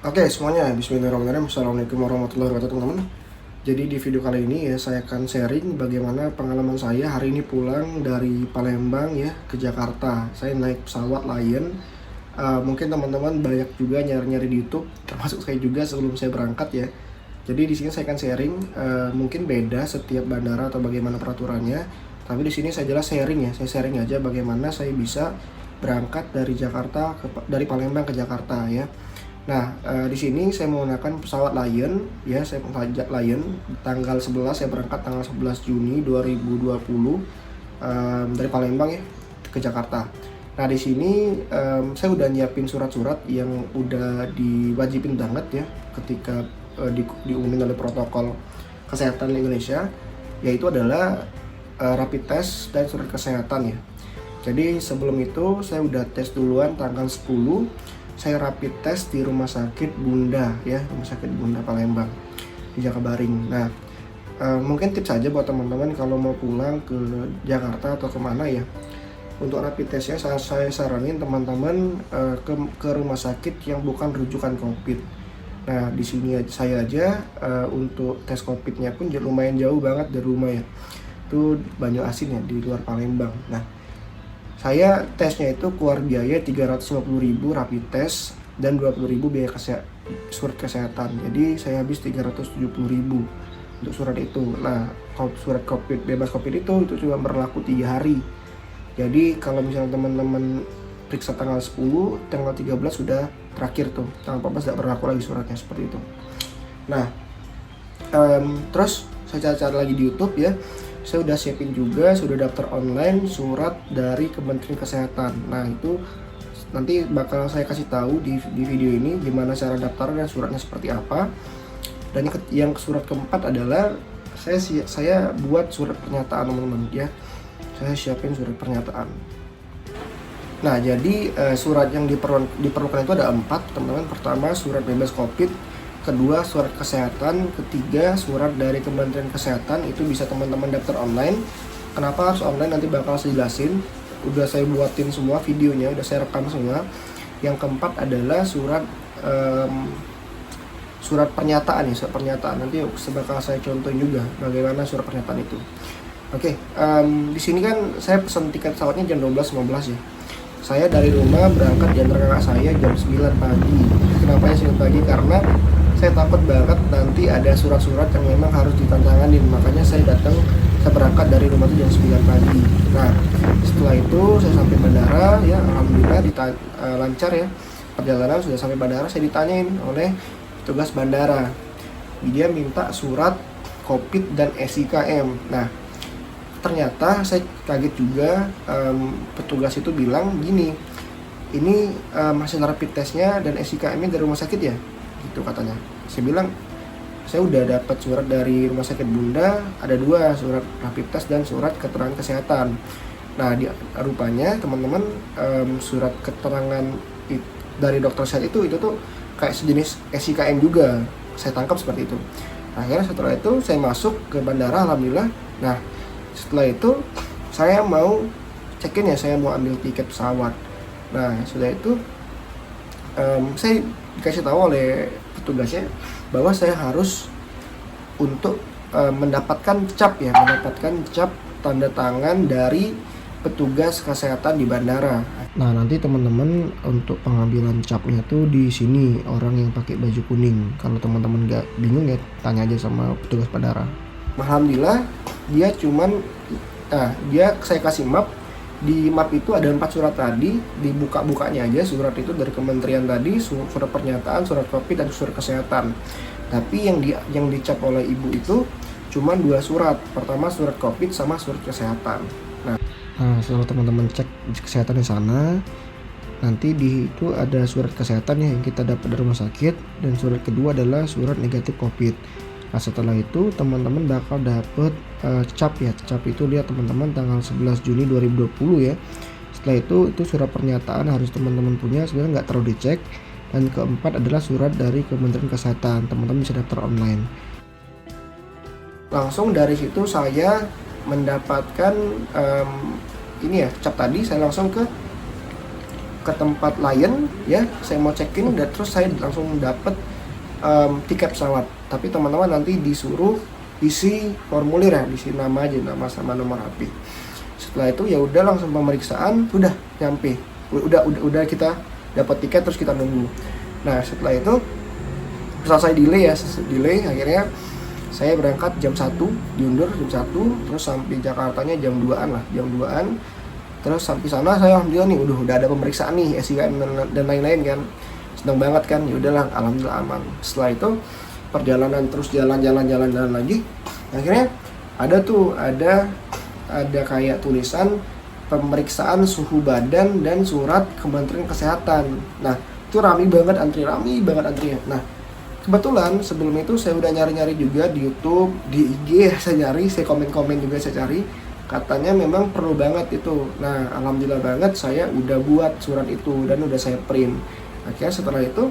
Oke semuanya, bismillahirrahmanirrahim. Assalamualaikum warahmatullahi wabarakatuh teman-teman. Jadi di video kali ini ya saya akan sharing bagaimana pengalaman saya hari ini pulang dari Palembang ya ke Jakarta. Saya naik pesawat Lion. Mungkin teman-teman banyak juga nyari-nyari di YouTube, termasuk saya juga sebelum saya berangkat ya. Jadi di sini saya akan sharing, mungkin beda setiap bandara atau bagaimana peraturannya. Tapi di sini saya jelas sharing ya, saya sharing aja bagaimana saya bisa berangkat dari dari Palembang ke Jakarta ya. Nah, di sini saya menggunakan pesawat Lion, ya, saya mengajak Lion tanggal 11, saya berangkat tanggal 11 Juni 2020 dari Palembang ya ke Jakarta. Nah, di sini saya udah nyiapin surat-surat yang udah diwajibin banget ya ketika diumumin oleh protokol kesehatan Indonesia, yaitu adalah rapid test dan surat kesehatan ya. Jadi sebelum itu saya udah tes duluan tanggal 10, saya rapid test di Rumah Sakit Bunda ya, Rumah Sakit Bunda Palembang di Jakabaring. Nah, mungkin tips aja buat teman-teman kalau mau pulang ke Jakarta atau kemana ya. Untuk rapid testnya saya saranin teman-teman ke rumah sakit yang bukan rujukan COVID. Nah, di sini saya aja untuk tes COVID-nya pun lumayan jauh banget dari rumah ya. Itu Banyuasin ya, di luar Palembang. Nah, saya tesnya itu keluar biaya 350.000 rapid test dan 20.000 biaya surat kesehatan. Jadi saya habis 370.000 untuk surat itu. Nah, surat COVID bebas COVID itu cuma berlaku 3 hari. Jadi kalau misalnya teman-teman periksa tanggal 10, tanggal 13 sudah terakhir tuh. Tanggal 14 tidak berlaku lagi suratnya, seperti itu. Nah, terus saya cari lagi di YouTube ya. Saya udah siapin juga, sudah daftar online surat dari Kementerian Kesehatan. Nah, itu nanti bakal saya kasih tahu di video ini gimana cara daftar dan suratnya seperti apa. Dan yang surat keempat adalah saya buat surat pernyataan teman-teman ya. Saya siapin surat pernyataan. Nah, jadi surat yang diperlukan itu ada 4 teman-teman. Pertama, surat bebas COVID. Kedua, surat kesehatan. Ketiga, surat dari Kementerian Kesehatan. Itu bisa teman-teman daftar online. Kenapa harus online nanti bakal saya jelasin. Udah saya buatin semua videonya, udah saya rekam semua. Yang keempat adalah surat pernyataan ya, surat pernyataan. Nanti bakal saya contohin juga bagaimana surat pernyataan itu. Oke, di sini kan saya pesan tiket pesawatnya jam 12.15 ya. Saya dari rumah berangkat diantar kakak saya jam 9 pagi. Kenapa ya 9 pagi? Karena saya takut banget nanti ada surat-surat yang memang harus ditantanganin. Makanya saya berangkat dari rumah itu jam 9 pagi. Nah, setelah itu saya sampai bandara ya, alhamdulillah lancar ya. Perjalanan sudah sampai bandara, saya ditanyain oleh petugas bandara. Dia minta surat COVID dan SIKM. Nah, ternyata saya kaget juga, petugas itu bilang gini, ini hasil rapid testnya dan SIKM-nya dari rumah sakit ya, gitu katanya. Saya bilang saya udah dapat surat dari Rumah Sakit Bunda, ada 2, surat rapid test dan surat keterangan kesehatan. Nah, rupanya teman-teman, surat keterangan dari dokter saya itu tuh kayak sejenis SIKM juga, saya tangkap seperti itu. Akhirnya setelah itu saya masuk ke bandara, alhamdulillah. Nah, setelah itu saya mau check-in ya, saya mau ambil tiket pesawat. Nah, sudah itu saya dikasih tahu oleh petugasnya bahwa saya harus untuk mendapatkan cap tanda tangan dari petugas kesehatan di bandara. Nah, nanti teman-teman untuk pengambilan capnya tuh di sini, orang yang pakai baju kuning. Kalau teman-teman nggak bingung ya tanya aja sama petugas bandara. Alhamdulillah dia saya kasih map. Di map itu ada 4 surat tadi, dibuka-bukanya aja surat itu dari kementerian tadi, surat pernyataan, surat COVID dan surat kesehatan. Tapi yang dicap oleh ibu itu cuma 2 surat. Pertama surat COVID sama surat kesehatan. Nah, setelah teman-teman cek kesehatan di sana, nanti itu ada surat kesehatan yang kita dapat dari rumah sakit, dan surat kedua adalah surat negatif COVID. Nah, setelah itu teman-teman bakal dapet cap ya. Cap itu lihat teman-teman tanggal 11 Juni 2020 ya. Setelah itu surat pernyataan harus teman-teman punya, sebenarnya nggak terlalu dicek. Dan keempat adalah surat dari Kementerian Kesehatan, teman-teman bisa daftar online. Langsung dari situ saya mendapatkan ini ya, cap tadi. Saya langsung ke ke tempat Lion ya, saya mau check-in dan terus saya langsung dapet tiket pesawat. Tapi teman-teman nanti disuruh isi formulir ya, isi nama aja, nama sama nomor HP. Setelah itu ya udah langsung pemeriksaan, udah nyampe, udah kita dapat tiket terus kita nunggu. Nah setelah itu selesai delay akhirnya saya berangkat jam 1, diundur jam 1, terus sampai Jakartanya jam 2-an lah, jam 2-an. Terus sampai sana saya alhamdulillah nih udah ada pemeriksaan nih SIM dan lain-lain kan. Seneng banget kan, ya udahlah alhamdulillah aman. Setelah itu perjalanan terus jalan lagi. Akhirnya ada kayak tulisan pemeriksaan suhu badan dan surat Kementerian Kesehatan. Nah, itu rame banget antrinya. Nah, kebetulan sebelum itu saya udah nyari-nyari juga di YouTube, di IG saya nyari, saya komen-komen juga saya cari. Katanya memang perlu banget itu. Nah, alhamdulillah banget saya udah buat surat itu dan udah saya print. Akhirnya setelah itu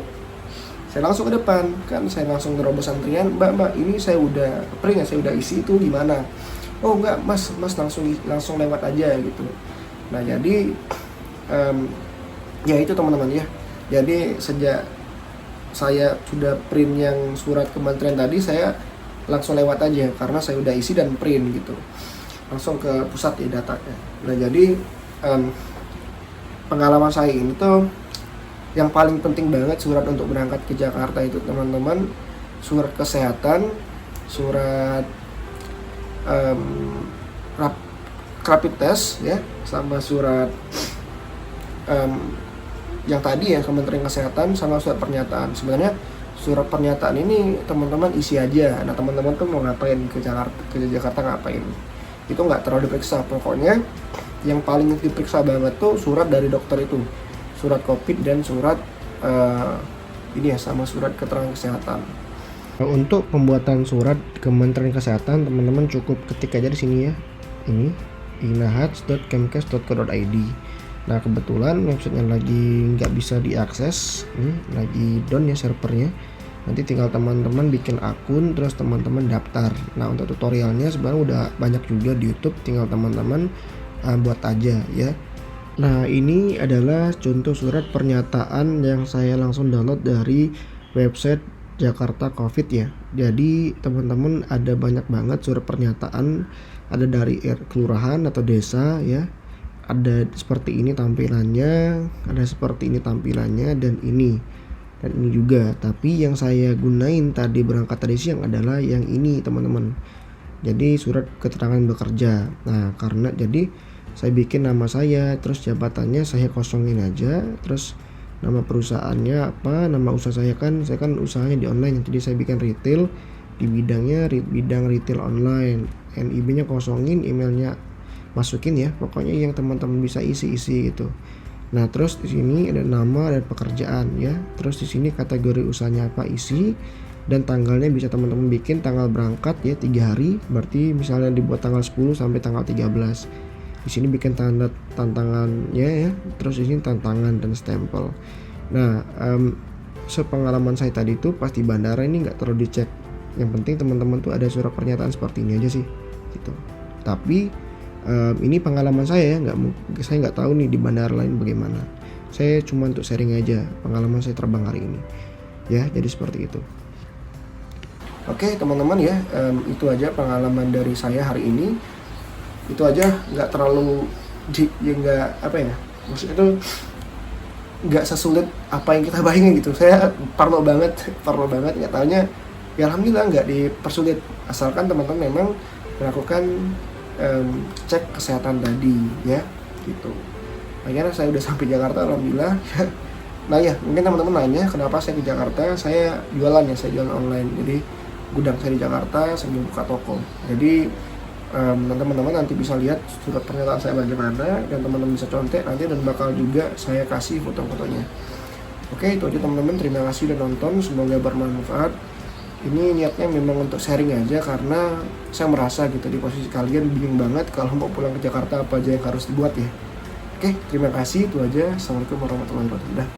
saya langsung ke depan, kan saya langsung terobos antrian, mbak ini saya udah print ya, saya udah isi itu gimana? Oh enggak mas langsung lewat aja gitu. Nah jadi ya itu teman-teman ya. Jadi sejak saya sudah print yang surat kementerian tadi, saya langsung lewat aja karena saya udah isi dan print gitu, langsung ke pusat ya datanya. Nah jadi pengalaman saya ini tuh yang paling penting banget surat untuk berangkat ke Jakarta itu teman-teman, surat kesehatan, surat rapid test ya, sama surat yang tadi ya Kementerian Kesehatan, sama surat pernyataan. Sebenarnya surat pernyataan ini teman-teman isi aja. Nah teman-teman tuh mau ngapain ke Jakarta ngapain, itu nggak terlalu diperiksa. Pokoknya yang paling diperiksa banget tuh surat dari dokter itu, surat COVID dan surat ini ya, sama surat keterangan kesehatan. Untuk pembuatan surat Kementerian Kesehatan teman-teman cukup ketik aja di sini ya, ini inahats.kemkes.co.id. Nah kebetulan websitenya lagi nggak bisa diakses, lagi down ya servernya. Nanti tinggal teman-teman bikin akun terus teman-teman daftar. Nah untuk tutorialnya sebenarnya udah banyak juga di YouTube, tinggal teman-teman buat aja ya. Nah ini adalah contoh surat pernyataan yang saya langsung download dari website Jakarta COVID ya. Jadi teman-teman ada banyak banget surat pernyataan, ada dari kelurahan atau desa ya. Ada seperti ini tampilannya, ada seperti ini tampilannya, dan ini juga. Tapi yang saya gunain tadi berangkat tadi siang adalah yang ini teman-teman. Jadi surat keterangan bekerja. Nah karena jadi saya bikin nama saya, terus jabatannya saya kosongin aja, terus nama perusahaannya apa, nama usaha saya kan usahanya di online, jadi saya bikin retail, di bidangnya bidang retail online, NIB-nya kosongin, emailnya masukin ya, pokoknya yang teman-teman bisa isi gitu. Nah terus di sini ada nama dan pekerjaan ya, terus di sini kategori usahanya apa isi, dan tanggalnya bisa teman-teman bikin tanggal berangkat ya 3 hari, berarti misalnya dibuat tanggal 10 sampai tanggal 13. Di sini bikin tanda tantangannya ya, terus di sini tantangan dan stempel. Nah, sepengalaman saya tadi itu pas di bandara ini nggak terlalu dicek. Yang penting teman-teman tuh ada surat pernyataan seperti ini aja sih, gitu. Tapi ini pengalaman saya ya, saya nggak tahu nih di bandara lain bagaimana. Saya cuma untuk sharing aja pengalaman saya terbang hari ini. Ya, jadi seperti itu. Oke teman-teman ya, itu aja pengalaman dari saya hari ini. Itu aja, nggak terlalu nggak apa ya, maksudnya itu nggak sesulit apa yang kita bayangin gitu. Saya parno banget nggak taunya ya, alhamdulillah nggak dipersulit, asalkan teman-teman memang melakukan cek kesehatan tadi ya gitu. Akhirnya saya udah sampai Jakarta alhamdulillah. Nah ya mungkin teman-teman nanya kenapa saya ke Jakarta, saya jualan online, jadi gudang saya di Jakarta sambil buka toko. Jadi teman-teman nanti bisa lihat surat pernyataan saya bagaimana, dan teman-teman bisa contek nanti, dan bakal juga saya kasih foto-fotonya. Oke itu aja teman-teman, terima kasih udah nonton, semoga bermanfaat. Ini niatnya memang untuk sharing aja, karena saya merasa gitu di posisi kalian bingung banget kalau mau pulang ke Jakarta apa aja yang harus dibuat ya. Oke terima kasih, itu aja. Assalamualaikum warahmatullahi wabarakatuh.